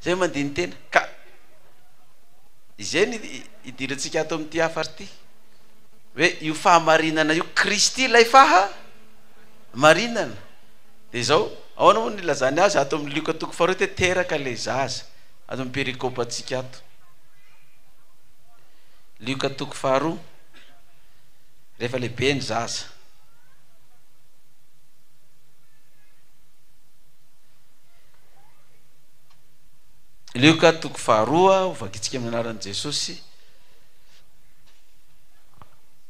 zay mandiny tena ka izay idirantsika ato amin'ity hafarty hoe io fahamarinana io Kristy ilay fahamarinana de zao ahoana moa ny lazany azy ato amin'ny Luka toko faharoa te teraka le zaza ato amin'ny perikôpa atsika ato Luka toko faharoa rehefa lehibe ny zaza Luka toko faharoa ovakitsika amin'ny anaran'i Jesosy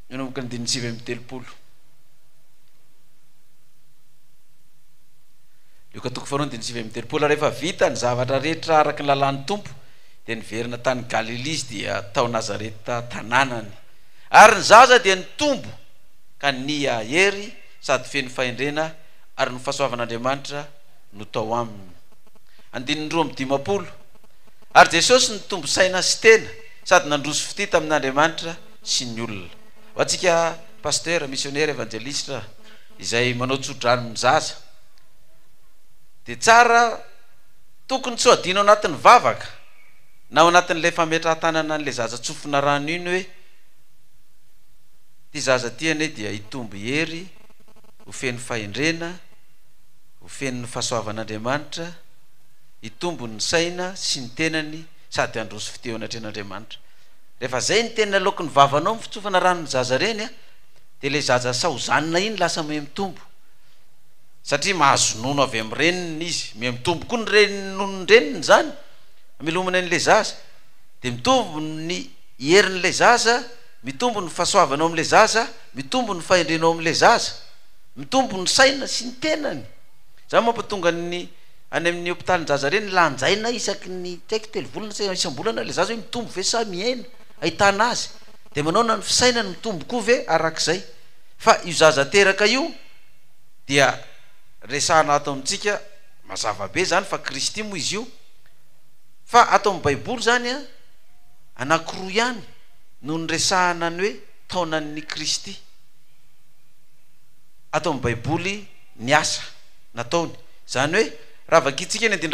nanomboka ny dimy sivy amby telopolo Luka toko faharoa ny dimy sivy amby telopolo rehefa vita ny zavatra rehetra araka ny lalàn'ny tompo dia niverina tany Galilea izy dia tao Nazareta tanànany ary ny zaza dia nitombo ka niahery sady feno fahendrena ary ny fahasoavan'Andriamanitra no tao aminy andininy roa amby dimapolo ary Jesosy nitombo saina sy tena sady nandroso fity tamin'Andriamanitra sy ny olona ho antsika pasteur missionnaire evangeliste izay manao tsodrano ny zaza de tsara tokony tsy adino anatin'ny vavaka na ao anatin'ilay fametrahantanana n'le zaza tsofina rano iny hoe ty zaza ty ane dia hitombo hery ho feno fahendrena ho feno ny fahasoavan'Andriamanitra hitombo ny saina sy ny tenany sady androso fitehona atren'Andriamanitra rehefa zay ny tena laoko ny vavanao fitsofana rano ny zaza reny de le zaza saozanina iny lasa me mitombo satria mahazonono avy amin'ny reniny izy me mitombo koa ny reniny reniny zany milomana an'le zaza de mitombo ny herin'le zaza mitombo ny fahasoavanao amin'le zaza mitombo ny fahendrenao amin'le zaza mitombo ny saina sy ny tenany za mampatonga ny any amin'ny hôpitaly ny zaza reny lanjaina isaky ny taiky telo volana sy isam-bolana le zaza hoe mitombo ve sa miaina ahitana azy de manao na ny fisainany mitombo koa ve arak'izay fa io zaza teraka io dia resahana ato amintsika mazava be zany fa Kristy moa izy io fa ato amin'ny baiboly zany anankiroa ihany no ny resahana ny hoe taonan'ny Kristy ato amin'ny baiboly ny asa nataony zany hoe raha vakitsika eny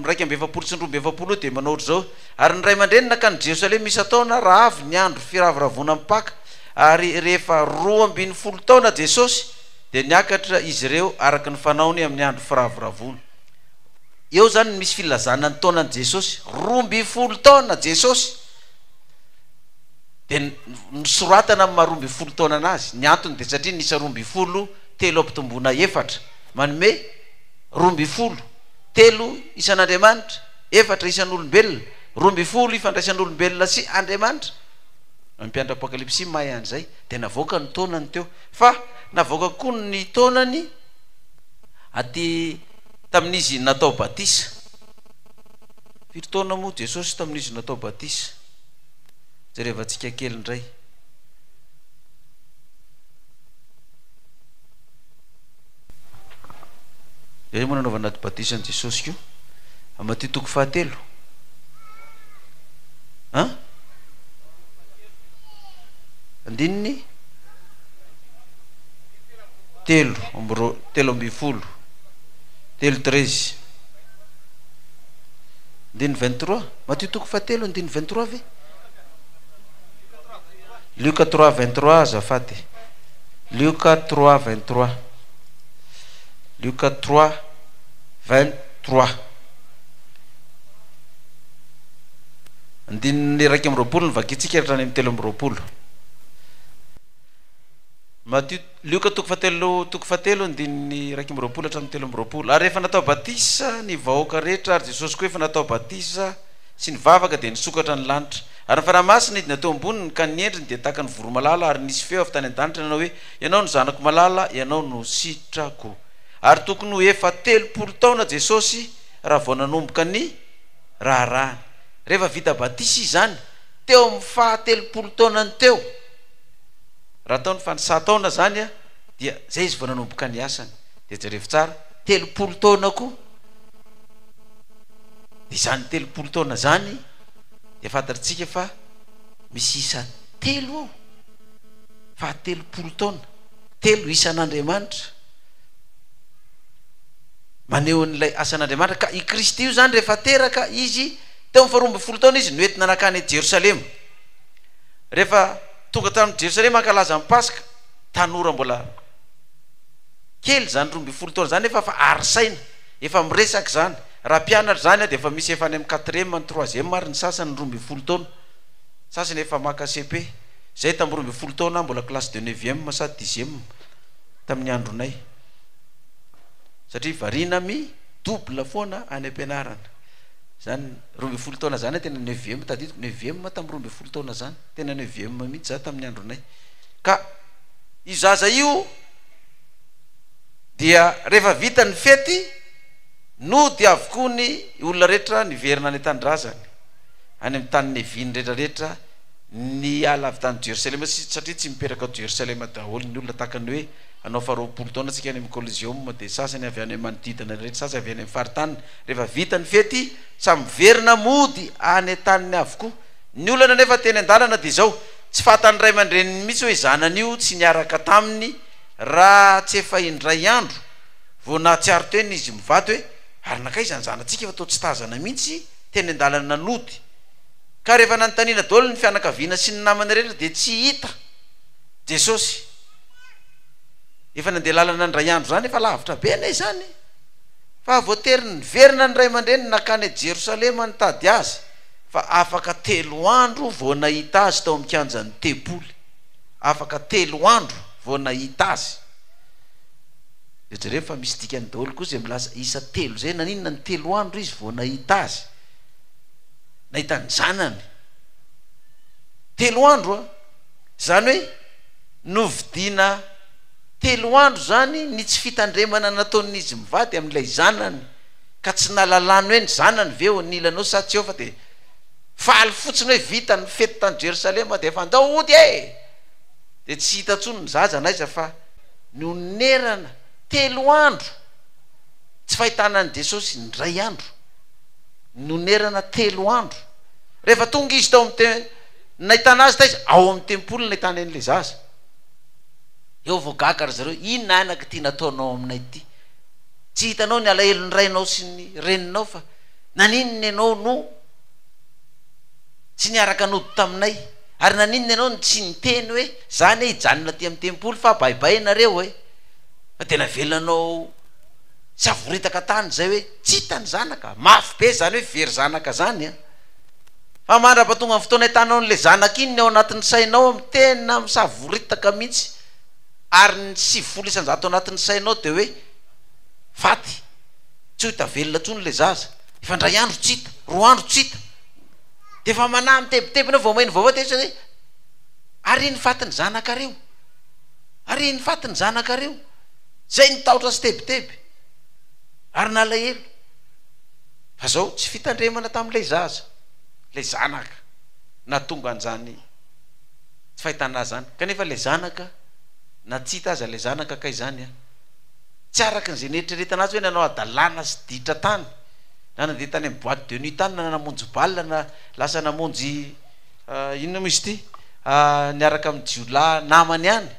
raika amby efapolo sy ny roa amby efapolo de manao ohatry zao ary ny ray aman-dreny nakany Jerosalema misy taona raha avy ny andro firaviravona mipaka ary rehefa 12 taona Jesosy de niakatra izy ireo araka ny fanaony amin'ny andro firaviravona eo zany misy filazana ny taonan'i Jesosy 12 taona Jesosy de nisoratana amin'ny 12 taona anazy ny antony de satria nisa 12 telo ampitomboina efatra manome 12 telo isan'Andriamanitra efatra isan'olombelona 12 ifandraisan'olombelona sy Andriamanitra mampianatra apokalipsy mahay an'izay de navoaka ny taonany teo fa navoaka koa ny taonany aty tamin'izy natao batisa firy taona moa Jesosy tamin'izy natao batisa jerevantsika kely indray zay moa nanaovana anaty batisa ny Jesosy kio amaty toko fahatelo andininy telo amby folo telo 13 andininy 23 maty toko fahatelo andininy 23 ve Luka 3:23 azafady Luka 3:23 Luka 3:23 andininy raika amby roapolo ny vakitsika hatrany amin'ny telo amby roapolo Luka toko fahatelo andininy raika amby roapolo hatrany telo amby roapolo ary rehefa natao batisa ny vahoaka rehetra ary Jesosy koa efa natao batisa sy ny vavaka de nisokatra ny lanitra ary ny fanamasina izy natao amboniny ka ny endriny de tahaka ny voromalala ary nisy feo avy tany an-danitra nanao hoe ianao no zanako malala ianao no sitrako ary tokony ho efa 30 taona Jesosy raha vao nanomboka ny raharahany rehefa vita batisa izany teo amin'ny faha 30 taonany teo raha taony fa ny 100 taona zany dia zay izy vao nanomboka ny asany de jerevy tsara 30 taona koa de zany 30 taona zany de fantatritsika fa misy isa telo ao fa 30 taona telo isan'Andriamanitra maneho n'ilay asan'Andriamanitra. Ka i Kristy io zany rehefa teraka izy teo amin'ny 12 taona izy noentina nakany Jerosalema. Rehefa tonga tamin'ny Jerosalema ankalaza amin'ny Pasika, tanora mbola kely zany 12 taona zany efa arisaina, efa miresaka zany. Raha mpianatra zany dia efa misy efa any amin'ny 4e ny 3e mary ny sasany 12 taona, sasany efa maka CP. Zay tamin'ny 12 taona mbola classe de 9e sady 10e tamin'ny andronay, satria varina mi double foana any ampianarana. Zany 12 taona zany tena 9e tadidiko 9e tamin'ny 12 taona zany, tena 9e mihitsy za tamin'ny andronay. Ka io zaza io dia rehefa vita ny fety no dia avokoa ny olona rehetra niverina any tandrazany any amin'ny tany neviny rehetrarehetra ny ala avy tany Jerosalema, satria tsy miperaka Jerosalema daholo ny olona takany hoe anao 20 taona tsika any amin'ny Coliseum, dia sasany avy any manodidina rehetra, sasany avy any amin'ny faritany. Rehefa vita ny fety samy miverina mody any taniny avokoa. Ny olana nefa teny an-dalana dia izao, tsy fantany ray aman-dreniny mihitsy hoe zanany io tsy niaraka taminy raha tsy efa indray andro vao nahatsiaro teny izy mivato hoe ary nakay zany zanantsika efa tao tsy tazana mihitsy teny an-dalana nanody. Ka rehefa nanontaniana daholo ny fianakaviana sy ny namany rehetra dia tsy hita Jesosy. Efa nandeha lalana ndray andro zany, efa lavitra be anay zany, fa voatery niverina ny ray aman-dreny nakany Jerosalema nitady azy, fa afaka 3 andro vao nahita azy tao amin'ny kianjan'ny tempoly. Afaka 3 andro vao nahita azy. Rehefa misy dikany daholo koa zay milaza isa 3 zay, naninona ny 3 andro izy vao nahita azy, nahita ny zanany. 3 andro zany hoe novidiana 3 andro zany ny tsy fitandremana nataon'izy mivady amin'ilay zanany, ka tsy nalalany hoe ny zanany veo nilanao sa tsy eo, fa dia faly fotsiny hoe vita ny fety tany Jerosalema dia efa andao ody dia tsy hita tsony ny zaza naiza, fa nonerana 3 andro tsy fahitana ny Jesosy ndray andro, nonerana 3 andro. Rehefa tonga izy tao amin'ny nahitana azy ta izy ao amin'ny tempoly nahitana an'ilay zaza, eo vao gaga ry zareo, inona anaka ty nataonao aminay ty? Tsy hitanao ny alahelo ny rainao sy ny reninao, fa naninona ianao no tsy niaraka nody taminay, ary naninona ianao no tsy niteny hoe zany hijanona ty amin'ny tempoly fa baibay nareo fa tena velanao tsy avoritaka tany zay hoe tsy hitany zanaka, mafy be zany hoe very zanaka zany fa mandrapatonga amin'ny fotoana hitanao n'le zanaka iny ao anatin'ny sainao tena misavoritaka mihitsy, ary ny 7 isan-jato anatin'ny sainao dia hoe faty, tsy ho hita velona tsony le zaza, efa ndray andro tsy hita, 2 andro tsy hita, dia efa manahy mitebitebina vao mainy vaovao dia hoe ary ny faty ny zanakareo, ary ny faty ny zanakareo, zay nitahotra sy tebiteby ary nalahelo. Fa zao tsy fitandremana tamin'ilay zaza, lay zanaka natonga an'izany tsy fahitana zany. Kanefa lay zanaka na tsy hita aza lay zanaka kay zany tsy araka n'izay neritreretana azy hoe nanao adalàna sy ditra tany, na nandeha tany amin'ny boîte de nuit tany, na namonjy balle, na lasa namonjy inona moa izy ity niaraka amin'ny jiolahy namany ihany,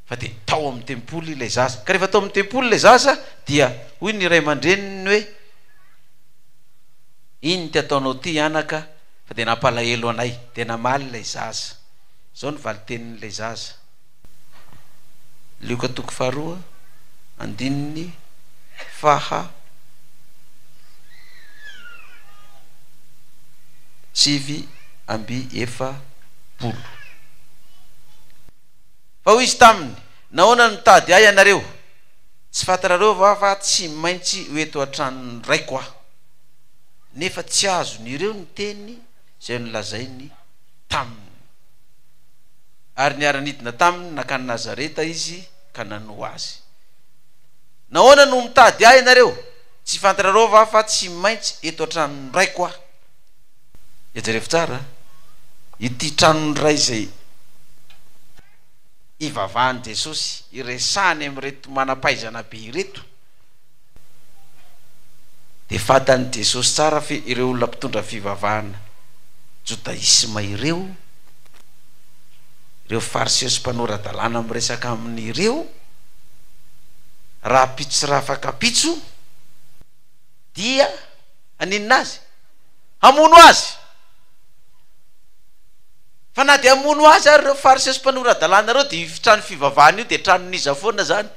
fa dia tao amin'ny tempoly lay zaza. Ka rehefa tao amin'ny tempoly lay zaza dia hoy ny ray aman-dreniny hoe iny ty ataonao ty anaka, fa dia nampalahelo anay, dia namaly lay zaza. Zao ny valitenin'lay zaza. Lioka toko 2 andininy 7 7 fa hoy izy taminy, nahoana nitady ahy ianareo, tsy fantarareo va fa tsy maintsy hoeto an-tranony raiko aho, nefa tsy azony ireo ny teny zay nolazainy taminy. Ary niara-nidina taminy nakany Nazareta izy ka nano azy. Nahoana no mitady ahy ianareo, tsy fantarareo va fa tsy maintsy eto an-tranony raiko aho. Ejereo tsara ity tranony ray zay ivavahany Jesosy iresahany amin'reto manampaizana be ireto, dia fantany Jesosy tsara fe ireo olona mpitondra fivavahana jodaisma ireo fariseo sy mpanorandalàna miresaka amin'ireo raha pitso sy raha afaka pitso dia aninina azy amono azy fa na dia amono azy ary reo farisy mpanorad-dalàna reo dia trano fivavahana io dia tranoniza foana zany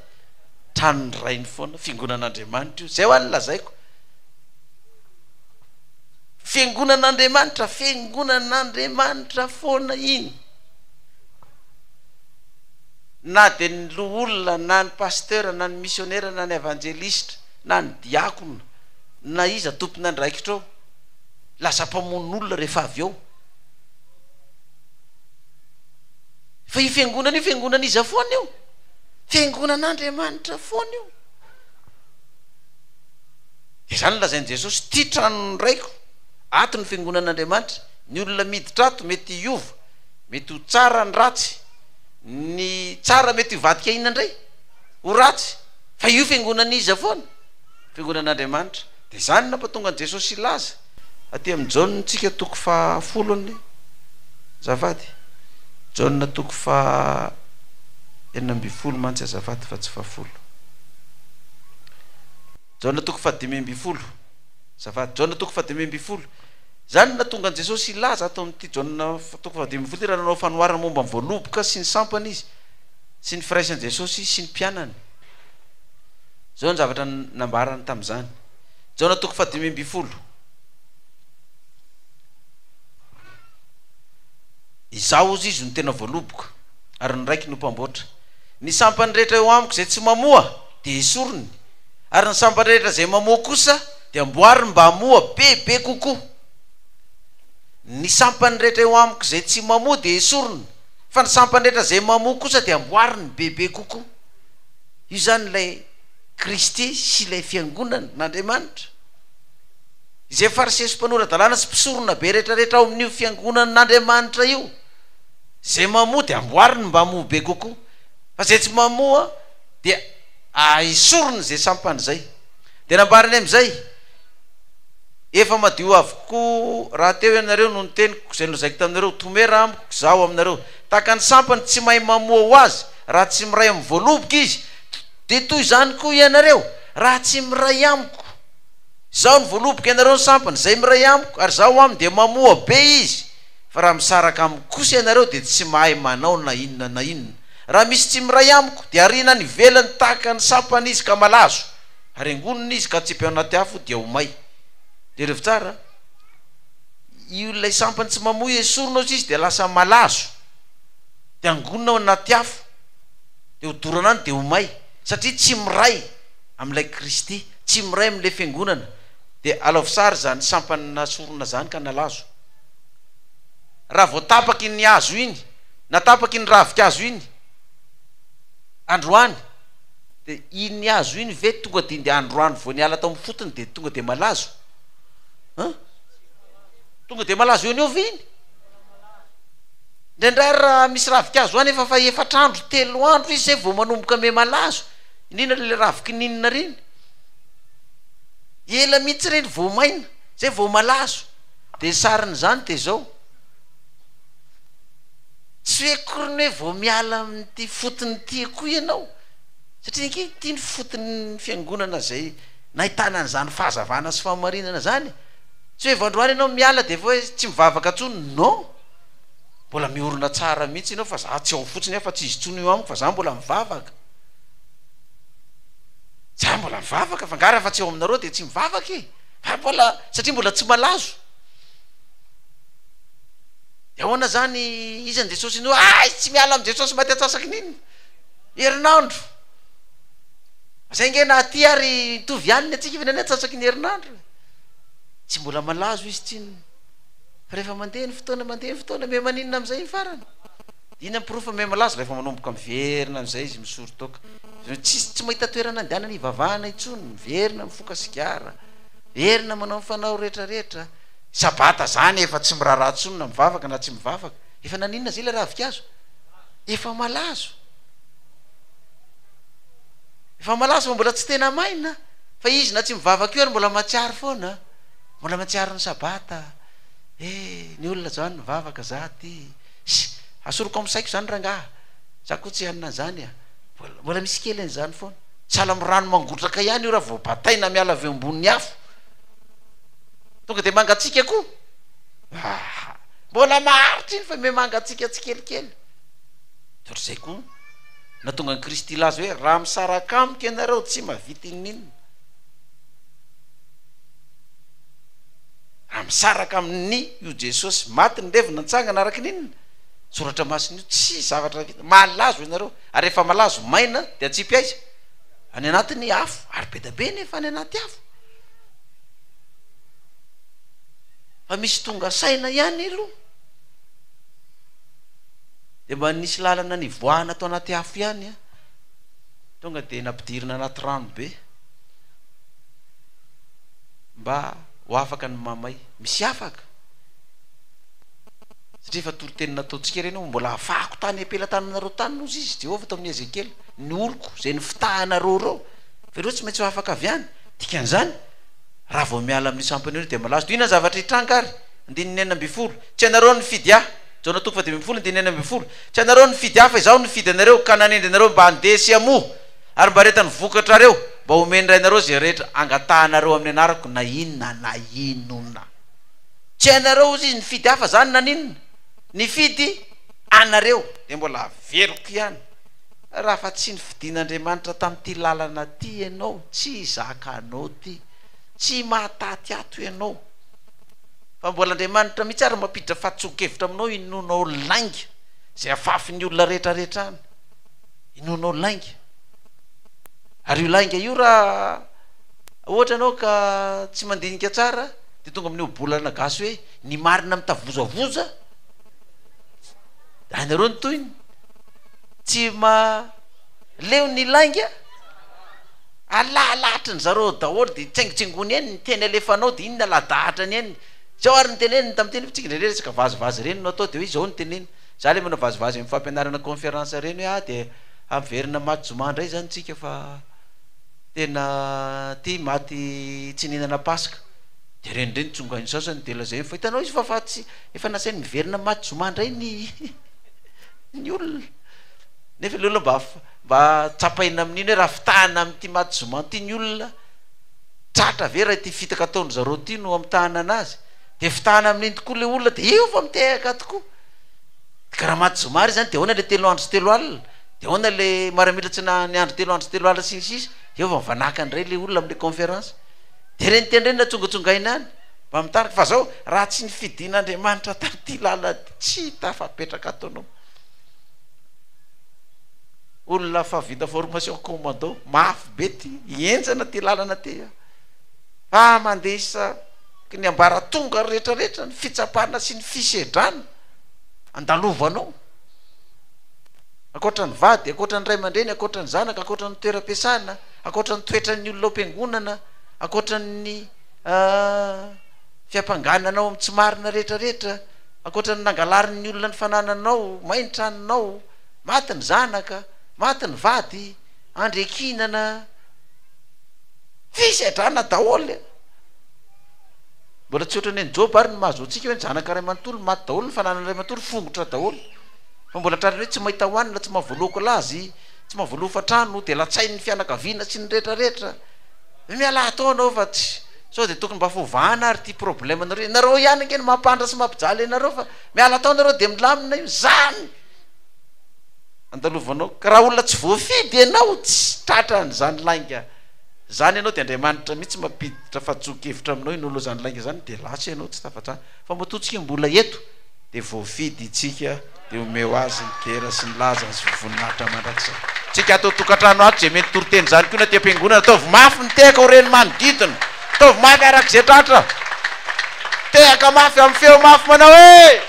tranony rainy foana fiangonan'andriamanitra io zay ho any lazaiko fiangonan'andriamanitra fiangonan'andriamanitra foana iny na dia ny loolona na ny pasteur na ny missionnaire na ny evangeliste na ny diakona na iza tompona andraikitra ao lasa mpamon'olona rehefa avy eo fa io fiangonana io fiangonana iza foana io fiangonan'andriamanitra foana io dia zany lazainy Jesosy ty tranony raiko ato ny fiangonan'andriamanitra ny olona miditra ato mety iova mety ho tsara ny ratsy ny tsara mety hivadika ina indray ho ratsy fa io fiangonana iza foana fiangonan'andriamanitra dia zany nampatonga an Jesosy ilaza aty amin'ny Jaona tsika toko 10 azafady Jaona toko 12 mantsy azafady fa tsy 10 Jaona toko 5 azafady Jaona toko 5 zany natonga an Jesosy ilaza ato amin'ity Jaona toko 5 raha nanao fanoharana momba ny voaloboka sy ny sampana izy sy ny firaisan Jesosy sy ny mpianany zao ny zavatra nambarany tamin'izany Jaona toko 5 izao ozy izy no tena voaloboka ary ny raiky no mpamboatra ny sampany rehetra eo amiko zay tsy mamoa dia esorony ary ny sampany rehetra zay mamoa kosa dia amboariny mba hamoa bebe kokoa ny sampany rehetra eo amiko zay tsy mamoa dia esorony fa ny sampany rehetra zay mamoa kosa dia amboariny bebe kokoa io zany ilay Kristy sy ilay fiangonana n'Andriamanitra izay farisesy mpanorad-dalàna sy mpisorona be rehetrarehetra ao amin'io fiangonan'Andriamanitra io zay mamoa dia amboariny mba hamoa be kokoa fa zay tsy mamoa dia esorony zay sampany zay dia nambariny amin'izay efa madio avokoa raha teo ianareo no nyteniko zay nozaiko taminareo tomera amiko zaho aminareo tahaka ny sampany tsy mahay mamoa ho azy raha tsy miray amin'ny voaloboka izy dia toy zany koa ianareo raha tsy miray amiko zaho ny voaloboka ianareo ny sampany zay miray amiko ary zaho aminy dia mamoa be izy fa raha misaraka amiko kosa ianareo dia tsy mahay manao na inona na inona raha misy tsy miray amiko dia arina ny velany tahaka ny sampany izy ka malazo ary angoniny izy ka tsy pe anaty afo dia homay dia rehefa tsara io lay sampany tsy mamoa esorona izy dia lasa malazo dia angonina ao anaty afo dia hodorana any dia homay satria tsy miray amin'ilay Kristy tsy miray amin'ilay fiangonana dia alaovitsara zany sampany nasorona zany ka nalazo raha vao tapaky ny hazo iny na tapaky ny ravikazo iny androany dia iny hazo iny ve tonga dia ndia androany vao niala tao amin'ny fotony dia tonga dia malazo tonga dia malazo eo ny ovy iny indraindray raha misy ravikazo any efa efatr'andro 3 andro izy zay vao manomboka me malazo indrindra le ravikininina reny ela mihitsy reny vao maina zay vao malazo dia sariny zany dia zao tsy hoe korony hoe vao miala amin'ity fotony ty koa ianao satria tia ny fotony fiangonana zay nahitana an'izany fahazavana sy fahamarinana zany tsy hoe vandroany ianao miala dia hoe tsy mivavaka tsony non mbola miorona tsara mihitsy ianao fa za tsy ao fotsiny fa tsy izy tsony io amiko fa za mbola mivavaka za mbola mivavaka fa ngara fa tsy ao aminareo dia tsy mivavaka fa mbola satria mbola tsy malazo dia ahoana zany izy an Jesosy ino tsy miala am Jesosy mba ty atsasaky niny herinandro zay nge na ty ary mitovy aniny atsika fa nany atsasaky ny herinandro tsy mbola malazo izy tsiny fa rehefa mandeha ny fotoana me maninona am'izay ny farany ina mpirofa me malazo rehefa manomboka miverina am'izay izy misory toka tsy mahita toerana andehanany ivavahana itsony miverina mifoka sigara verina manao mifanao rehetrarehetra sabata zany efa tsy miraharaha tsony na mivavaka na tsy mivavaka efa naninona zay le ravikazo efa malazo fa mbola tsy tena maina fa izy na tsy mivavaka io ary mbola matsiary foana mbola matsiary ny sabata ny olona zany mivavaka za ty asoroko am'saiko zany rangaha za koa tsy hanina zany mbola misy kely an'izany foana sahala amy rano mangotraka ihany io raha vao bataina miala avy ambon'ny afo tonga de mangatsika koa mbola maharitra iny fa me mangatsika tsikelikely torzay koa na tonga ny Kristy lazy hoe raha misaraka amiko ianareo tsy mavity ninona raha misaraka amin'ny io Jesosy maty nyrevina nitsangana araky ninona soratra masina io tsy zavatra vita malazo ianareo ary rehefa malazo maina de atsipy aiza any anatiny afo ary be da be nefa any anaty afo fa misy tonga saina ihany aloha de mba nisy lalana nivoahana atao anaty afo ihany a tonga de nampidirina anaty rano be mba ho afaka ny mamay misy afaka satria fa toro-teny nataontsika reny mbola afahako tany apela-tananareo tany nozy izy Jehovah tamin'ny Ezekely ny oloko zay ny fitahanareo reo fa reo tsy maintsy ho afaka avy any dikan'izany raha vao miala amin'ny sampany io de malazo to ina zavatra hitranga ary 9:20 tsy anareo ny fidy ahy Jona 2:20 9:20 tsy anareo ny fidy ahy fa izaho ny fidy anareo ka nanendry anareo mba andesy amoa ary mba retany vokatrareo mba homendray anareo zay rehetra angatahanareo amin'ny anarako na inona na inona tsy anareo izy ny fidy hafa zany na ninona ny fidy anareo de mbola veroko ihany raha fa tsy ny fidin'Andriamanitra tamin'ity lalana ty ianao tsy zakanao ty tsy mahataty ato ianao fa mbola Andriamanitra mihitsy ary mampiditra fahatso-kevitra aminao inonao lainga zay afafin'ny olona rehetrarehetra any inonao lainga ary io lainga io raha ohatra anao ka tsy mandinika tsara de tonga amin'io bolana gasy hoe ny marina mitavozavoza anareo ny toyny tsy leo ny lainga alalatry ny zareo daholo de tsaingitsingony eny ny teny alefanao de inona ladahatrany eny zao ary ny teneniny tamin'teny fitsika ndrendreny tsika vazivazy reny no atao de hoe zao ny teneny za le manao vazivazy amin'ny fampianarana conférence reny hoe de amverina maty zoma ndray zany tsika fa tena ty maty tsy nihinana pasika de renyreny tsongainy sasany de lazay fa hitanao izy fa tsy efa nasainy miverina maty zoma ndray ny olona nefa le olona mba tsapaina amin'iny hoe raha fitahana amin'ity maty zoma ty ny olona tratra ve raha ty fitaka ataony zareo ty no amitahana anazy de fitahana amin'iny tokoa le olona de io fa mitehaka tokoa karaha maty zoma ry zany de hoana le 3 andro sy 3 alina de hoana le maramilatsy na ny andro 3 andro sy 3 alina sinisisy eo fa mivanaka andray le olona am'le conférence de reny tenyreny na tsongatsongaina any mba mitarika fa zao raha tsy ny fidin'Andriamanitra tamin'ity lala tsy tafapetraka ataonao olona fa vita formation commando mafy be ty hienjana ty lalana ty fa mandesa ny ambara tonga rehetrarehetra ny fitsapana sy ny fisedrana andalovanao akoatra ny vady akoatra ny ray aman-dreny akoatra ny zanaka akoatra ny toeram-piasana akoatra ny toetran'ny olona am-piangonana akoatra ny fiampangananao amin'ny tsy marina rehetrarehetra akoatra ny nangalarin'ny olona ny fanananao maintranonao maty ny zanaka maty ny vady andrekinana fisedrana daholo mbola tsy ohatrany ny joba ary ny mahazoantsika hoe ny zanaka ray manontolo maty daholo ny fananana ray manontolo fongotra daholo fa mbola trariny hoe tsy mahita hoanina tsy mahavoaloko lazy tsy mahavoalofa trano de latsain'ny fianakaviana sy ny rehetrarehetra miala ataonao fa tsy sao de tokony mba fovahana ary ty problème nareo nareo ihany nkeny mampandra sy mampijaly anareo fa miala atao nareo de milamina io zany andalovanao ka raha olona tsy voafidy ianao tsy tratra ny zany lainga zany ianao de Andriamanitra mihitsy mampiditra fahatso-kevitra aminao inolo zany lainga zany de lasa ianao tsy tafatrany fa matotsika mbola eto de voafidy itsika de omeo azy ny kera sy ny laza sy voninahitra mandrakizay tsika atao tokantrano ato zay mety toroteny zany koa na ty am-piangonana ataovy mafy ny tehaka ho reny manodidina ataovy mafy arak'izay tratra tehaka mafy amin'ny feo mafy manao hoe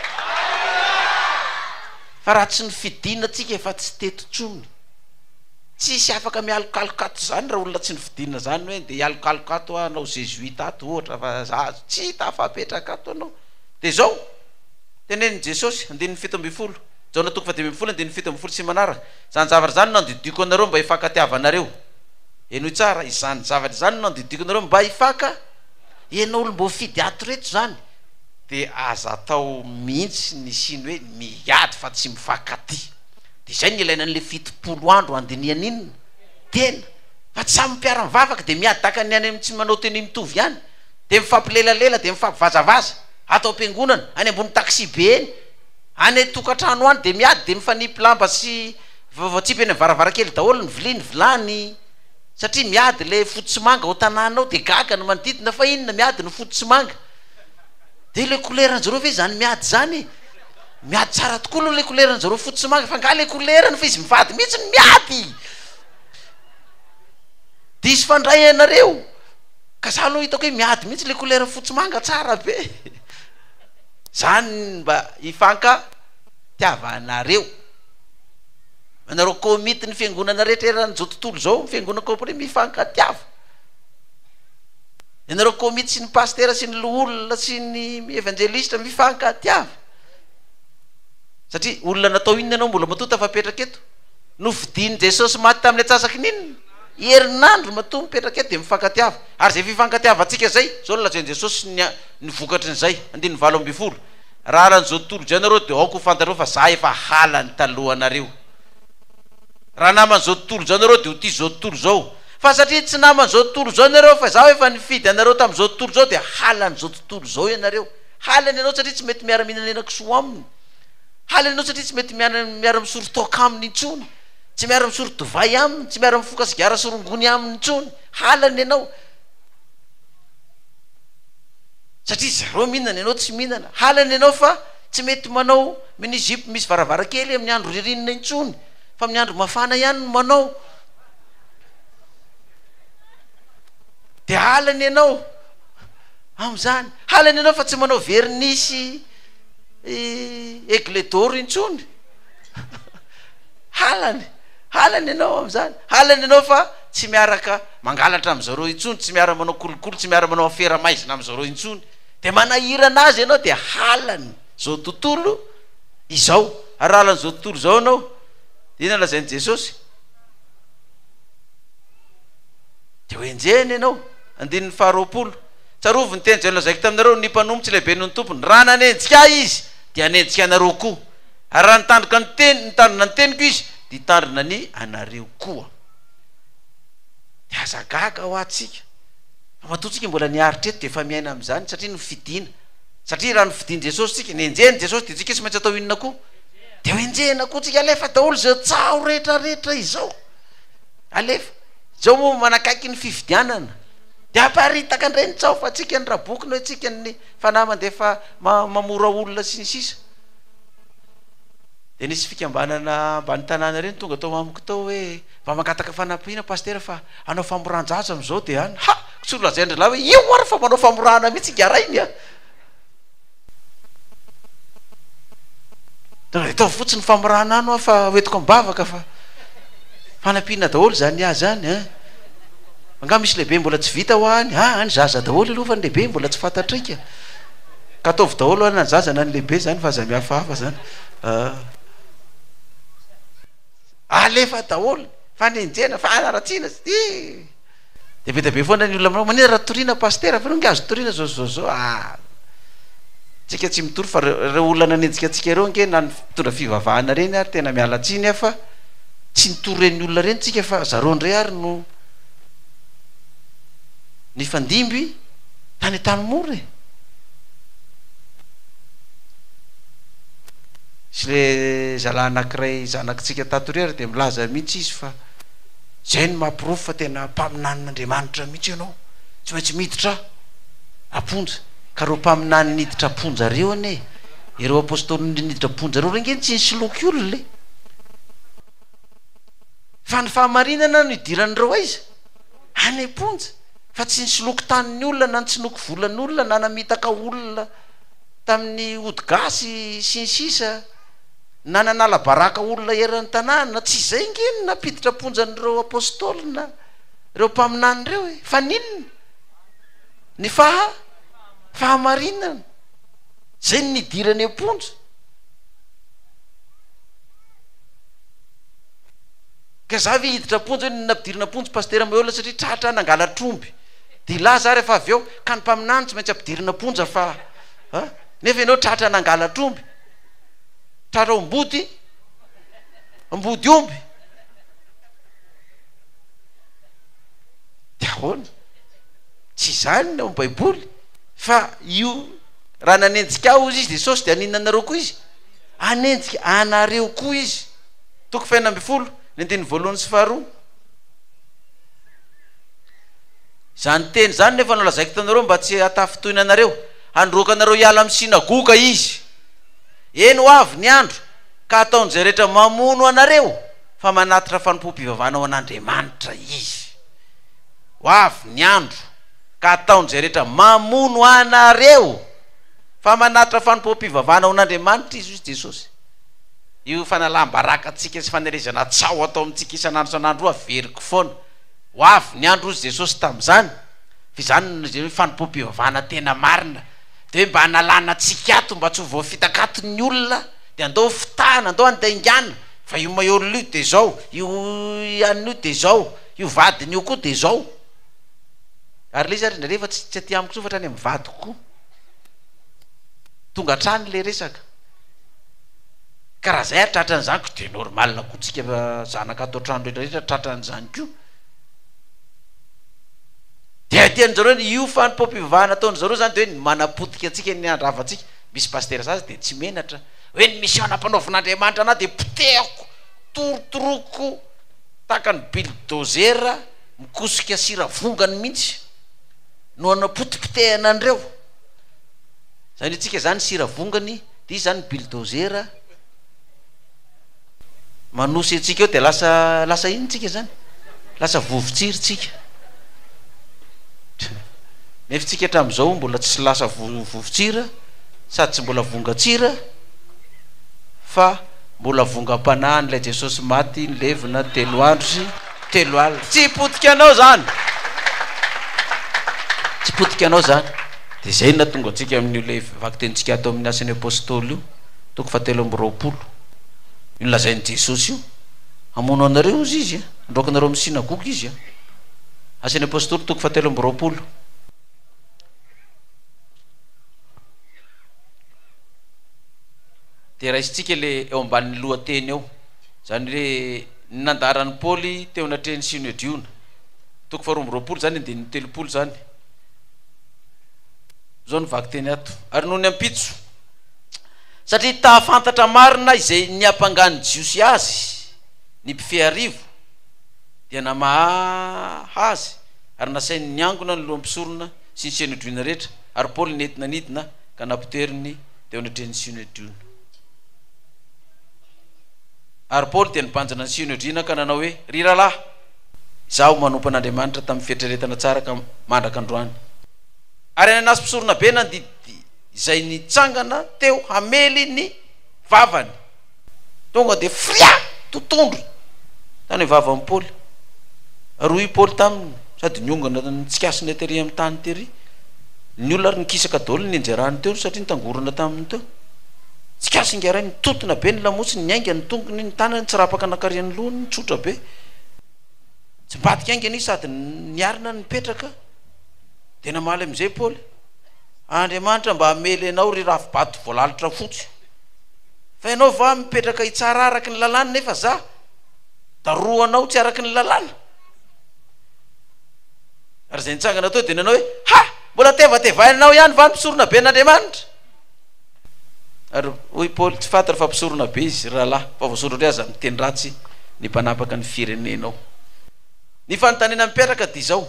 fa raha tsy ny fidina tsika efa tsy teto tsony tsisy afaka mialokalokato zany raha olona tsy ny fidina zany hoe de ialokalokato anao jésuita ato ohatra fa za tsy tafapetraka ato anao de zao teneny Jesosy 9:17 Jona 2:17 sy manaraka zany zavatra zany nandidiko anareo mba hifankatiavanareo enoy tsara izany zavatra zany nandidiko anareo mba hifaka ianao olo mbo fidy ato reto zany de aza atao mihitsy ny siny hoe miady fa tsy mifankaty de zay ny ilaina an'le 70 andro andinian'inona tena fa tsy samy mpiara-mivavaka de miady taka ny any tsy manao teny mitovy ihany de mifampilelalela de mifampivazavaza atao am-piangonana any ambony taxi be eny any tokantrano any de miady de mifanipilamba sy vatsipy eny am'varavarakely daholo ny viliny vilany satria miady le fototsy manga ho tanànao de gaga no manodidina fa inona miady no fototsy manga de le koleran'jareo ve zany miady zany miady tsara tokoa aloha le koleran'jareo fototsy manga fa nga le kolerany fa izy mivady mihitsy ny miady de izy fandray anareo ka za aloha hitako hoe miady mihitsy le kolera fototsy manga tsara be zany mba ifanka tiavanareo anareo komity ny fiangonana rehetra eran'izao tontolo zao fiangonana complet mifankatiava anareo komity sy ny pastera sy ny loolona sy ny evangelista mifankatiava satria olona natao inona anao mbola mato tafapetraka eto novidiny Jesosy maty tamin'ny atsasaky ninona herinandro mato mipetraka eto de mifankatiava ary zay fifankatiavatsika zay zao lazainy Jesosy ny vokatry n'izay 9:20 raha lan'izao tontolo zay anareo de aoko fantareo fa za efa hala ny talohanareo raha naman'izao tontolo zao anareo de ho ty zao tontolo zao fa satria tsy naman'izao tontolo zao anareo fa za efa nifidy anareo tamin'izao tontolo zao de halan'izao tontolo zao ianareo halany anao satria tsy mety miara-mihinana henakisoa aminy halany anao satria tsy mety miara-misoro toka aminy intsony tsy miara-misoro dovay aminy tsy miara-mifoka sigara sorongony aminy intsony halany ianao satria zareo mihinana ianao tsy mihinana halany ianao fa tsy mety manao minizipo misy varavarakely amin'ny andro ririnina intsony fa amin'ny andro mafana ihany no manao de halany ianao am'zany halany ianao fa tsy manao vernisy egledoro intsony halany ianao am'zany halany ianao fa tsy miaraka mangalatra am'zareo intsony tsy miara manao kolokolo tsy miara manao afera maizina am'zareo intsony de manahira anazy ianao de halany zao tontolo izao ary halany zao tontolo zao anao ina lazainy Jesosy de hoenjeny ianao 9:20 tsarovy ny teny zay lazaiko taminareo ny mpanombotsy lehibe noho ny tompony raha nanenjika izy de anenjika anareo koa ary raha nitandroka ny teny nitandrina ny teniko izy de hitandrina ny anareo koa de azagaga ho atsika fa matotsika mbola niaritra eto de efa miaina am'zany satria nofidina satria raha nofidiny Jesosy tsika nenjeny Jesosy de tsika sy maintsy atao inona koa de hoenjena koa tsika alefa daholo zay tsao rehetrarehetra izao alefa zao moa manakaiky ny fividianana de aparitaka andreny tsao fa tsika ny rabokiny hoe tsika ny fanahy de efa mamora olona sy ny sisa de nisy fikambanana ambany tanàna reny tonga atao amiko tao hoe mba mankataka fanampihana pastera fa anao famoran-jaza am'izao de any ha tsy olazaindry lahy hoe io ary fa manao famorana mihitsy garainy a atao fotsiny famorana ano fa hoetiko ambavaka fa fanampihana daholo zany azy zany a anga misy lehibe mbola tsy vita ho any any zaza daholo aloha fa ny lehibe mbola tsy fantatrika ka ataovy daholo any zaza na ny lehibe zany fa aza mihafahafa zany alefa daholo fa nenjena fa anaratsiana de be be foana ny olona manao manina raha torina pastera fa nonge azo torina zao tsika tsy mitory fa reo olona nanenjika atsika ireo nge na mitondra fivavahana reny ary tena mialatsiny a fa tsy nitory reny olona reny tsika fa zareo ndray ary no ny fandimby tany tany mory sy le zala anankiray zanakitsika tatorary de milaza mihitsy izy fa zay ny mampirofo fa tena mpaminan'Andriamanitra mihitsy ianao tsy maintsy miditra aponja ka reo mpaminany niditra aponja reo ane ireo apôstôly niditra aponja reo rengeny tsy nisoloky olo le fa ny fahamarinana no idiran'ireo aiza any aponja fa tsy nisoloky taniny olona na tsy noky volan'olona na namitaka olona tamin'ny odigasy sy ny sisa na nanala baraka olona eran'ny tanàna tsy zay ngeny napiditra aponjan'ireo apôstôly na reo mpaminany reo fa ninona ny fahamarinana zay ny nidirany aponja ka za ve hiditra aponja hoe nampidirana aponja pastera meola satria tratra nangala tromby de la za rehefa avy eo ka ny mpaminany tsy maintsy ampidirana aponja fa nefa ianao tratra nangala tromby tratra ombody omby de ahoana tsy zany ao baiboly fa io raha nanenjika ao izy Jesosy dia aninanareo koa izy anenjika anareo koa izy. Toko faina amby folo ny andiny voalohany sy faharoa. Zany teny zany nefa nolazaiko tanareo mba tsy hatafitoina anareo, androaka anareo hiala amin'ny sinagoga izy. Eny ho avy ny andro ka ataon'izay rehetra mamono anareo fa manatitra fanompo-pivavahana ao an'Andriamanitra izy. Ho avy ny andro ka ataon'izay rehetra mamono anareo fa manatitra fanompo-pivavahana ao an'Andriamanitra izy Jesosy. Io fanalam-baraka atsika sy fanerezana tsao atao amintsika isan'andro isan'andro averiko foana. Ho avy ny andro izy Jesosy tamin'izany, fa izany fanompo-pivavahana tena marina. Dia mba analana antsika ato mba tsy ho voafitakato ny olona dia andao fitahana, andao andaingana fa io maolona io dia zao, io anina io dia zao, io vadiny io koa dia zao. Ary le izy rehefa tsy aty amiko so fa trany amin'ny vady koa tonga trany le resaka. Karaha zay ary tratran'izany ko dia normal koa tsika zanaka atao trano rehetrarehetra tratran'izany koa. Dia tian'zareo io fanompo-pivavahana ataon'zareo zany dia hoe manapotika antsika ny andravantsika. Misy pastera sazy dia tsy menatra hoe ny misiona mpanaovan'Andriamanitra ana dia potehako torotoroko tahaka ny bilidozera mikosika sira vongany mihitsy no anapotipotehana andreo. Zany itsika zany sira vongany dia zany bilidozera manosy antsika eo dia lasa ino tsika zany, lasa vovotsiry tsika. Nefa tsika hatramin'izao mbola tsy lasa vovotsira sady tsy mbola vongatsira fa mbola vongam-panahy n'ilay Jesosy maty nilevina 3 andro sy 3 alina. Tsy potika anao zany, tsy potika anao zany. Dia zay na tonga antsika amin'io vaky tentsika atao amin'ny asan'ny apôstôly io toko 7:20 io lazain'i Jesosy io. Amono anareo izy androaka anareo amin'ny sinagoga izy asan'ny apôstôly toko 7:20. Dia raisitsika le eo ambanin'ny lohateny eo zany hoe nandaran'ny Paoly teo anatrehany Synediona toko 2:20 zany andininy 30 zany zao ny vaky teny ato. Ary noho ny ampitso satria tahafantatra marina izay niampangany jiosy azy ny mpifeharivo dia namahazy ary nasainy niangona ny lohampisorona sy ny Synediona rehetra. Ary Paoly nentina nidina ka nampiteriny teo anatrehany Synediona. Ary Paoly dia nibanjana ny Synediona ka nanao hoe ry rahalahy, zaho manompo an'Andriamanitra tamin'ny fietreretana tsara ka mandraka androany. Ary ananasy mpisorona be nandidy izay nitsangana teo hamely ny vavany tonga dia fria totondro tany vavan'ny Paoly. Ary hoy Paoly taminy sady niongana nitsikasiny atery amin'ny tany tery ny olona ary nikisaka daholo ny anjarany teo satria nitangorana taminy teo. Tsikasingara nitotona be ny lamosiny ny aingany tongony ny tanany tsy rapaka nakarian'ny lohany nitsotra be tsy mbatika aingany izy sady niarina nipetraka. Dia namaly amin'izay Paoly, Andriamanitra mba hamely anao ry rafi-bato voalalitra fotsy fa ianao va mipetraka hitsara araky ny lalàna nefa za daroanao tsy araky ny lalàna. Ary zay nitsangana tao dia nanao hoe ha mbola tevatevainao ihany va mpisorona be n'Andriamanitra. Ary hoy Paoly tsy fantatra fa mpisorona be izy rahalahy fa voasoratra hoe aza miteny ratsy ny mpanapaka ny firenenao. Ny fanontaniana mipetraka dia izao,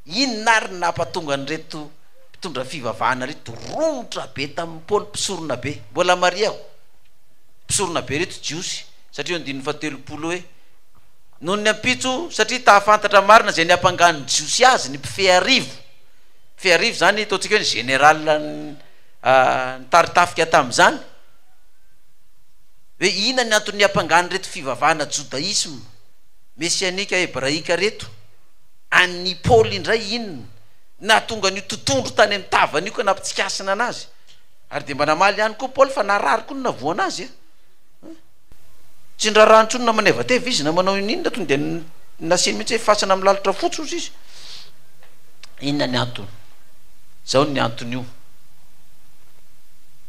inona ary nampatonga ny reto mpitondra fivavahana reto romotra be tamin'ny Paoly mpisorona be? Mbola mariako mpisorona be reto jiosy satria 9:30 hoe noho ny ampitso satria tahafantatra marina zay niampangany jiosy azy ny mpifeharivo. Feharivo zany ataontsika hoe ny général nitaritafika tamin'izany hoe ina ny antony niampangany reto fivavahana judaisme messianika hebraika reto an'ny Paoly indray inona nahatonga ny totondro tany amin'ny tavany io ka nampitsikasina anazy. Ary dia mba namaly ihany koa Paoly fa narary koa no navoana azy tsy ndrarahany tsony na manevateva izy na manao inona tony dia nasiny mihitsy hoe fasana amin'ny lalitra fotsy ozy izy. Inona ny antony? Zao ny antony io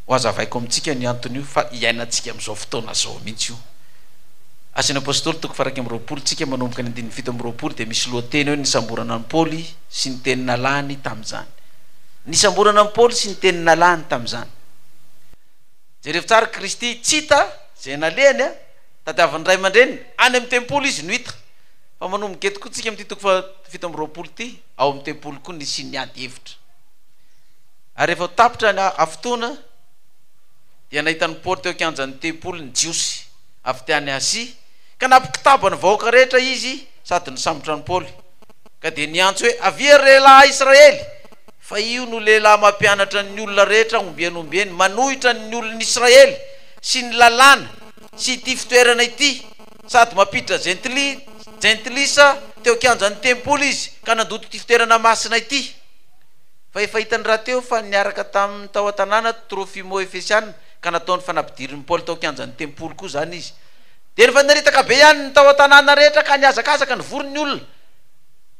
ho azavaiko amintsika ny antony io fa iainantsika amin'izao fotoana zao mihitsy io. Asan'ny apôstôly toko 2:20 tsika manomboka ny 7:20 dia misy lohateny hoe nisamborana ny Paoly sy ny teny nalany tamin'izany. nisamborana amin'ny Paoly sy ny teny nalany tamin'izany. Jereo tsara Kristy tsy hita zay nalehany a tadiavan'ny ray aman-dreny any amin'ny tempoly izy no hita. Fa manomboka eto koa tsika amin'ny toko fito amby roapolo ty ao amin'ny tempoly koa nisy ny ady hevitra. Ary rehefa tapitra ny afotoana dia nahitan'ny Paoly teo kianjan'ny tempoly ny jiosy avy tany Asia ka nampikitaba ny vahoaka rehetra izy sady nisambotra ny Paoly ka dia niantso hoe avia lehilahy Israely fa io no lehilahy mampianatra ny olona rehetra ombianombiany manohitra ny olon'ny Israely sy ny lalàna sy ity fitoerana ity sady mampiditra gentilisa teo kianjan'ny tempoly izy ka nandoto ity fitoerana masina ity. Fa efa hitany raha teo fa niaraka tamin'ny tao an-tanàna Trofimo Efesiana ka nataony fanampidirin'ny Paoly tao kianjan'ny tempoly koa zany izy. Dia rehefa naritaka be ihany ny tao an-tanàna rehetra ka niazakazaka nivory ny olona.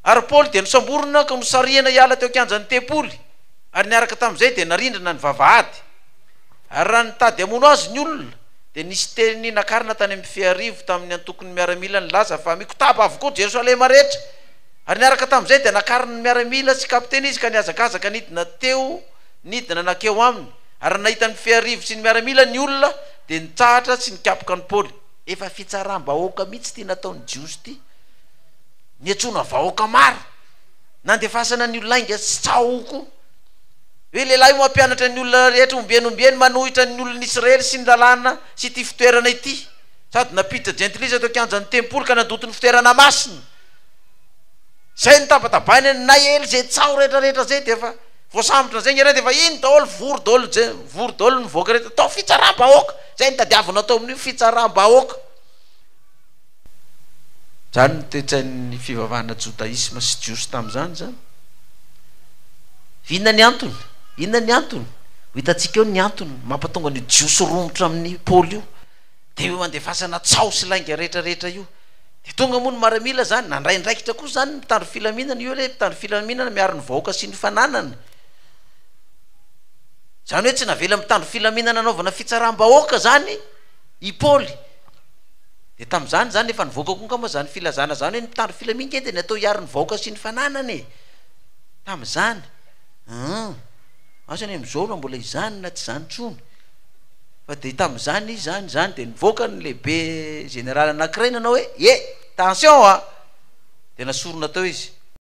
Ary Paoly dia nisamborona ka nosarihana hiala teo kianjan'ny tempoly ary niaraka tamin'izay dia narindrana ny vavahady. Ary raha nitady hamono azy ny olona dia nisy teny nakarina tany amin'ny Fiarivo tamin'ny antokony miaramila ny laza fa mikotaba avokoa Jerosalema rehetra. Ary niaraka tamin'izay dia nakarina ny miaramila sy kapiteny izy ka niazakazaka nidina nakeo aminy. Ary nahita ny Fiarivo sy ny miaramila ny olona dia nitsahatra sy nikapoka ny Paoly. Efa fitsaram-bahoaka mihitsy ty nataony jiosy ty, niantsona vahoaka maro nandefasana ny olona inga sy tsahoko hoe lehilahy mampianatra ny olona rehetra ombianombiany manohitra ny olon'ny Israely sy ny lalàna sy ty fitoerana ity sady napiditra gentilisa teo kianjan'ny tempoly ka nandoto ny fitoerana masina. Zay ny tabatabainy ny naely zay tsaho rehetrarehetra zay dia efa voasambotra zay ngeray dia efa iny daholo vory daholo ny voaka rehetra tao fitsaram-bahoaka. Zay ny tadiavana tao amin'io fitsaram-bahoaka. Zany ny toe-tsain'ny fivavahana jodaisma sy jiosy tamin'izany zany. Inona ny antony? Inona ny antony? Ho hitantsika eo ny antony mampatonga ny jiosy romotra amin'ny Paoly io dia io mandefasana tsao sy lainga rehetrarehetra io. Dia tonga moa ny maramila zany nandraindraikitra koa zany mitandro filaminana io le mitandro filaminana miaro ny vahoaka sy ny fananana. Zany hoe tsy navela mitandro filaminana anaovana fitsaram-bahoaka zany i Paoly. Dia tamin'izany zany efa nivoaka koa kama zany filazana zany hoe mitandro filaminana dia natao hiaro ny vahoaka sy ny fananana e. Tamin'izany asa ny amin'izao na mbola izany na tsy zany tsony. Fa dia tamin'izany zany dia nivoaka ny lehibe général anankiray nanao hoe attention a dia nasorona tao izy